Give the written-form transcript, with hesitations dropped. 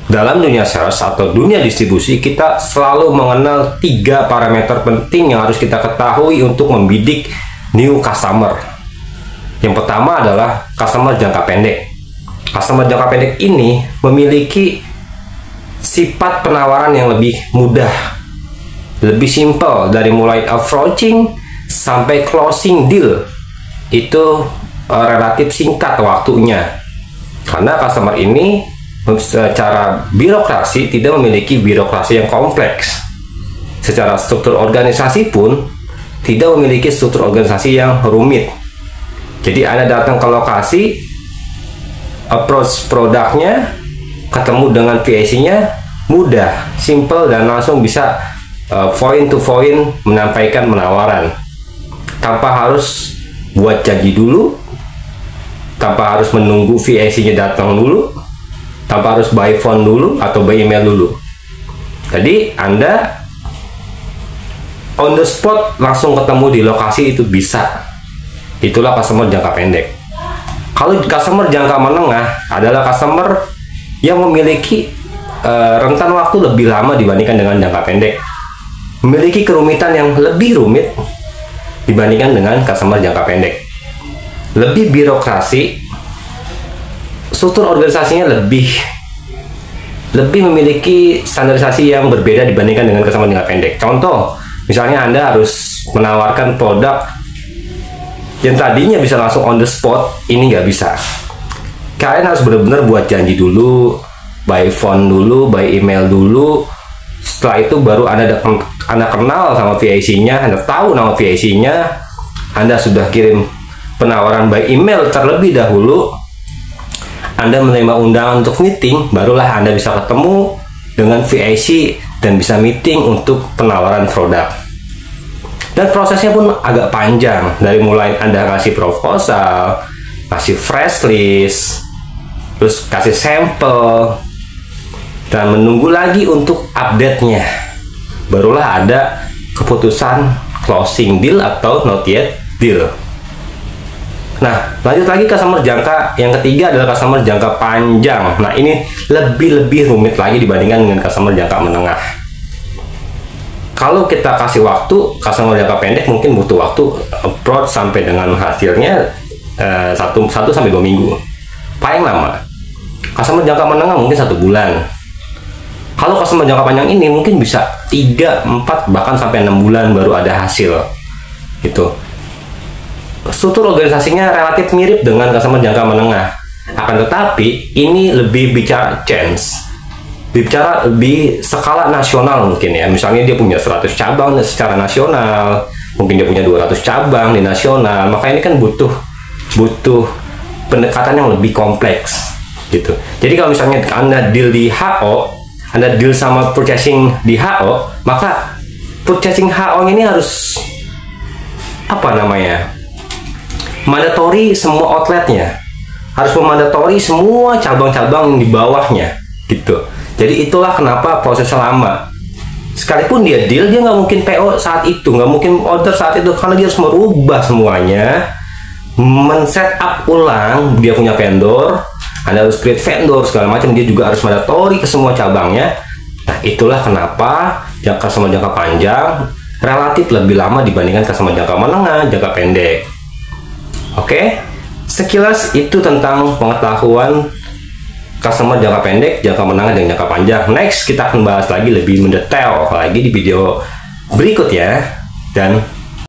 Dalam dunia sales atau dunia distribusi, kita selalu mengenal 3 parameter penting yang harus kita ketahui untuk membidik new customer. Yang pertama adalah customer jangka pendek. Customer jangka pendek ini memiliki sifat penawaran yang lebih mudah, lebih simple, dari mulai approaching sampai closing deal itu relatif singkat waktunya, karena customer ini secara birokrasi tidak memiliki birokrasi yang kompleks. Secara struktur organisasi pun tidak memiliki struktur organisasi yang rumit. Jadi Anda datang ke lokasi, approach produknya, ketemu dengan PIC-nya mudah, simple, dan langsung bisa point to point menyampaikan penawaran tanpa harus buat janji dulu, tanpa harus menunggu VIC-nya datang dulu, tanpa harus by phone dulu atau by email dulu. Jadi Anda on the spot langsung ketemu di lokasi itu bisa. Itulah customer jangka pendek. Kalau customer jangka menengah adalah customer yang memiliki rentan waktu lebih lama dibandingkan dengan jangka pendek, memiliki kerumitan yang lebih rumit dibandingkan dengan customer jangka pendek, lebih birokrasi, struktur organisasinya lebih memiliki standarisasi yang berbeda dibandingkan dengan customer jangka pendek. Contoh, misalnya Anda harus menawarkan produk yang tadinya bisa langsung on the spot, ini nggak bisa. Kalian harus benar-benar buat janji dulu, by phone dulu, by email dulu. Setelah itu baru Anda kenal sama VIC-nya, Anda tahu nama VIC-nya, Anda sudah kirim penawaran by email terlebih dahulu, Anda menerima undangan untuk meeting, barulah Anda bisa ketemu dengan VIC dan bisa meeting untuk penawaran produk. Dan prosesnya pun agak panjang, dari mulai Anda kasih proposal, kasih fresh list, terus kasih sampel, dan menunggu lagi untuk update-nya. Barulah ada keputusan closing deal atau not yet deal. Nah, lanjut lagi customer jangka yang ketiga adalah customer jangka panjang. Nah, ini lebih rumit lagi dibandingkan dengan customer jangka menengah. Kalau kita kasih waktu, customer jangka pendek mungkin butuh waktu approach sampai dengan hasilnya 1 sampai 2 minggu paling lama. Customer jangka menengah mungkin 1 bulan. Kalau customer jangka panjang ini mungkin bisa 3, 4, bahkan sampai 6 bulan baru ada hasil gitu. Struktur organisasinya relatif mirip dengan customer jangka menengah, akan tetapi ini lebih bicara chance, bicara lebih skala nasional mungkin ya. Misalnya dia punya 100 cabang secara nasional, mungkin dia punya 200 cabang di nasional, maka ini kan butuh pendekatan yang lebih kompleks gitu. Jadi kalau misalnya Anda deal di HO, Anda deal sama purchasing di HO, maka purchasing HO ini harus mandatory semua outletnya, harus memandatori semua cabang-cabang yang di bawahnya gitu. Jadi itulah kenapa prosesnya lama. Sekalipun dia deal, dia nggak mungkin PO saat itu, nggak mungkin order saat itu, karena dia harus merubah semuanya, men-set up ulang. Dia punya vendor, Anda harus create vendor segala macam, dia juga harus mandatori ke semua cabangnya. Nah, itulah kenapa customer jangka panjang relatif lebih lama dibandingkan customer jangka menengah, jangka pendek. Oke, sekilas itu tentang pengetahuan customer jangka pendek, jangka menengah, dan jangka panjang. Next, kita akan bahas lagi lebih mendetail lagi di video berikutnya. Dan